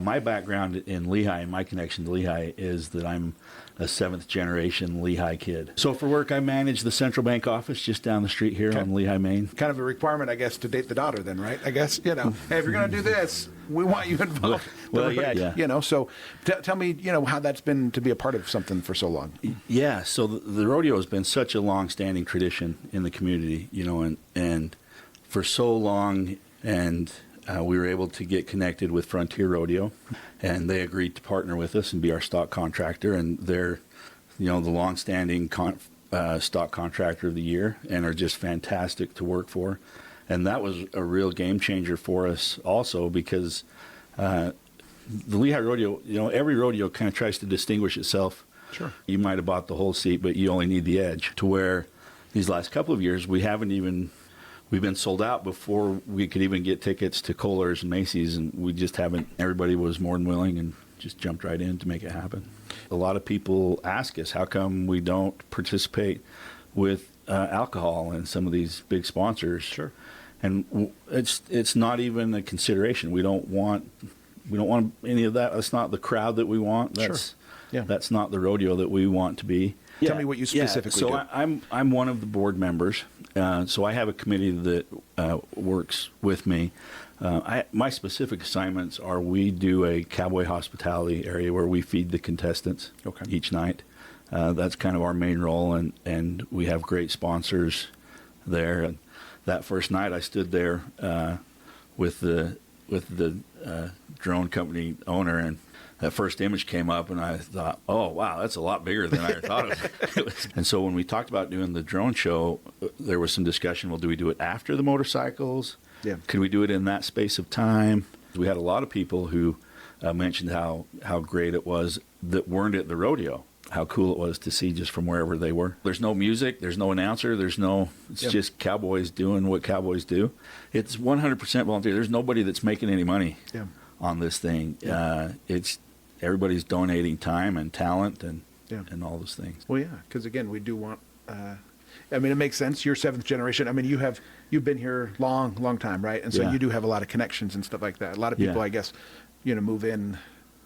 My background in Lehi and my connection to Lehi is that I'm a 7th generation Lehi kid. So for work, I manage the central bank office just down the street here on Lehi, Maine. Kind of a requirement, I guess, to date the daughter then, right? I guess, hey, if you're going to do this, we want you involved. Well, yeah. So tell me, how that's been to be a part of something for so long. Yeah, so the rodeo has been such a long-standing tradition in the community, and for so long, and we were able to get connected with Frontier Rodeo, and they agreed to partner with us and be our stock contractor, and they're, the long-standing stock contractor of the year, and are just fantastic to work for. And that was a real game changer for us also, because the Lehi Rodeo, every rodeo kind of tries to distinguish itself. Sure. You might have bought the whole seat, but you only need the edge. To where these last couple of years, we've been sold out before we could even get tickets to Kohler's and Macy's, and we just haven't. Everybody was more than willing and just jumped right in to make it happen. A lot of people ask us, how come we don't participate with alcohol and some of these big sponsors? Sure. And it's not even a consideration. We don't want any of that. That's not the crowd that we want. That's that's not the rodeo that we want to be. Tell me what you specifically do. So I'm one of the board members. So I have a committee that works with me. My specific assignments are, we do a cowboy hospitality area where we feed the contestants each night. That's kind of our main role, and we have great sponsors there. And that first night I stood there with the drone company owner, and that first image came up, and I thought, oh, wow, that's a lot bigger than I thought it was. And so when we talked about doing the drone show, there was some discussion, well, do we do it after the motorcycles? Yeah. Could we do it in that space of time? We had a lot of people who mentioned how great it was that weren't at the rodeo, how cool it was to see just from wherever they were. There's no music, there's no announcer, it's just cowboys doing what cowboys do. It's 100% volunteer. There's nobody that's making any money on this thing. It's everybody's donating time and talent and all those things. Well, yeah, because again, we do want. It makes sense. You're 7th generation. You've been here long time, right? And so you do have a lot of connections and stuff like that. A lot of people, I guess, move in,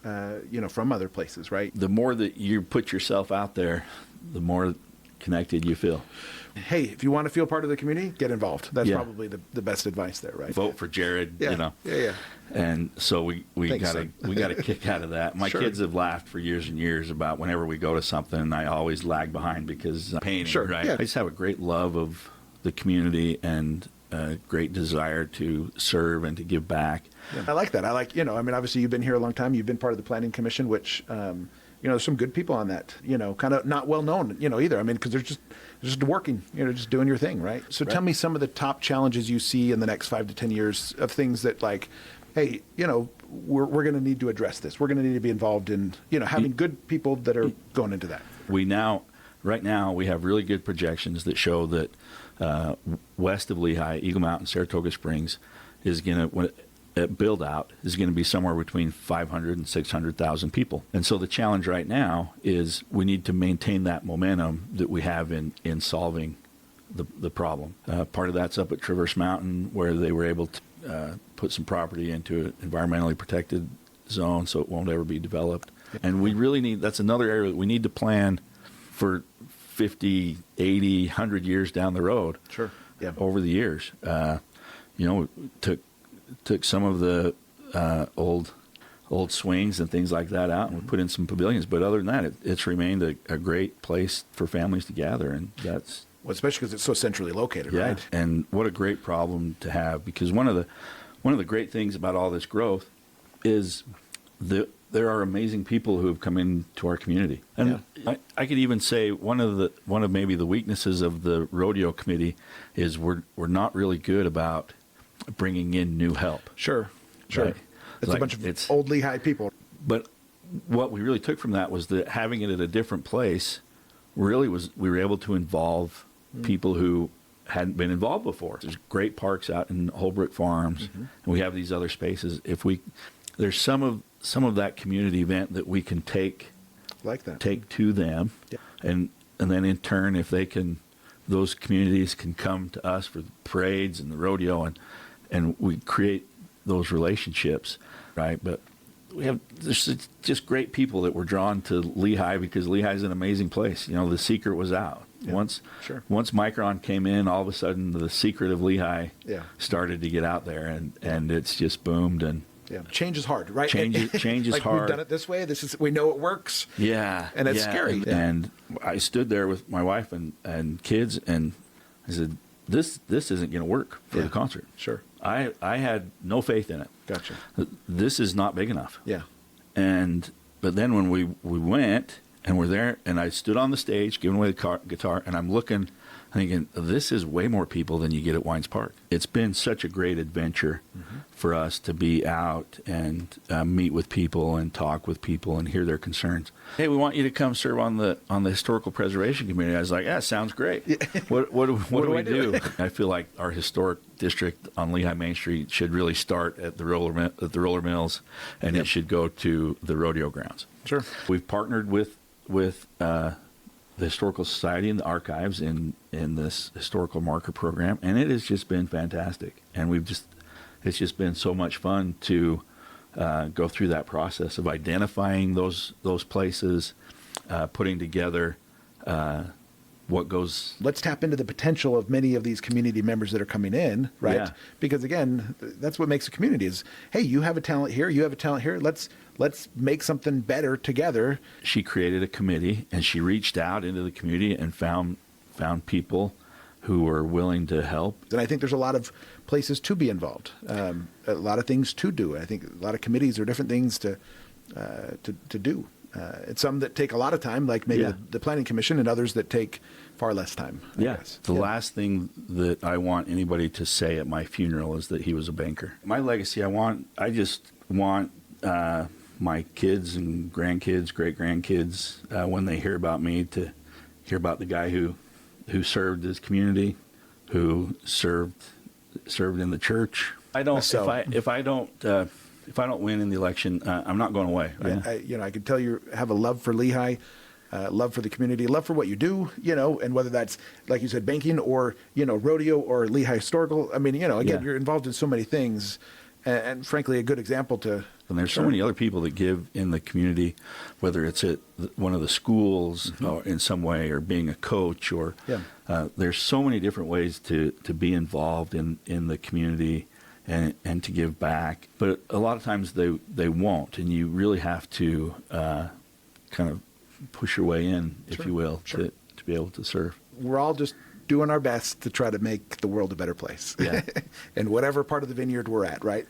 from other places, right? The more that you put yourself out there, the more connected you feel. Hey, if you want to feel part of the community, get involved. That's probably the best advice there, right? Vote for Jared, Yeah. And so we got a kick out of that. My kids have laughed for years and years about whenever we go to something, and I always lag behind because painting, right? I just have a great love of the community and a great desire to serve and to give back. Yeah. I like that. Obviously you've been here a long time. You've been part of the Planning Commission, which, there's some good people on that, kind of not well known, either. Because they're just working, just doing your thing, right? So tell me some of the top challenges you see in the next 5 to 10 years of things that, like, hey, we're going to need to address this. We're going to need to be involved in, having good people that are going into that. Right now, we have really good projections that show that west of Lehi, Eagle Mountain, Saratoga Springs is going to, build out is going to be somewhere between 500 and 600,000 people. And so the challenge right now is we need to maintain that momentum that we have in solving the problem. Part of that's up at Traverse Mountain, where they were able to put some property into an environmentally protected zone so it won't ever be developed. And we really need, that's another area that we need to plan for 50, 80, 100 years down the road. Sure. Yeah. Over the years. Took some of the old swings and things like that out, and we put in some pavilions. But other than that, it's remained a great place for families to gather, and that's especially because it's so centrally located, right? And what a great problem to have, because one of the great things about all this growth is there are amazing people who have come into our community, and I could even say one of maybe the weaknesses of the rodeo committee is we're not really good about bringing in new help. Sure. Right? It's like a bunch of old Lehi people. But what we really took from that was that having it at a different place really was, we were able to involve people who hadn't been involved before. There's great parks out in Holbrook Farms, and we have these other spaces. There's some of that community event that we can take to them, and then in turn, if they can, those communities can come to us for the parades and the rodeo, and we create those relationships, right? But there's just great people that were drawn to Lehi because Lehi's an amazing place. You know, the secret was out. Yeah, Once sure. once Micron came in, all of a sudden the secret of Lehi Yeah. started to get out there, and it's just boomed. And Yeah, change is hard, right? Change is like hard. We've done it this way. We know it works. yeah, And it's yeah. scary. And I stood there with my wife and kids, and I said, "This isn't going to work for the concert." Sure. I had no faith in it. Gotcha. This is not big enough. Yeah. But then when we went and we're there, and I stood on the stage giving away the guitar, and I'm looking, thinking, this is way more people than you get at Wines Park. It's been such a great adventure for us to be out and meet with people and talk with people and hear their concerns. Hey, we want you to come serve on the historical preservation committee. I was like, yeah, sounds great. What do we do? I feel like our historic district on Lehigh Main Street should really start at the roller mills, and it should go to the rodeo grounds. Sure. We've partnered with the Historical Society and the archives in this historical marker program, and it has just been fantastic. And it's just been so much fun to go through that process of identifying those places, putting together what goes. Let's tap into the potential of many of these community members that are coming in, right? Yeah. Because again, that's what makes a community is, hey, you have a talent here, you have a talent here. Let's make something better together. She created a committee, and she reached out into the community and found people who were willing to help. And I think there's a lot of places to be involved, a lot of things to do. I think a lot of committees are different things to do. It's some that take a lot of time, like maybe the Planning Commission, and others that take far less time. I guess. The last thing that I want anybody to say at my funeral is that he was a banker. My legacy, I just want my kids and grandkids, great-grandkids, when they hear about me, to hear about the guy who served his community, who served in the church. If I don't win in the election, I'm not going away. I can tell you have a love for Lehi, love for the community, love for what you do, and whether that's, like you said, banking or, rodeo or Lehi Historical. I mean, again, you're involved in so many things, and frankly, a good example to. And there's so many other people that give in the community, whether it's at one of the schools or in some way, or being a coach, or there's so many different ways to be involved in the community and to give back. But a lot of times they won't, and you really have to kind of push your way in, if you will, to be able to serve. We're all just doing our best to try to make the world a better place. Yeah. In whatever part of the vineyard we're at, right?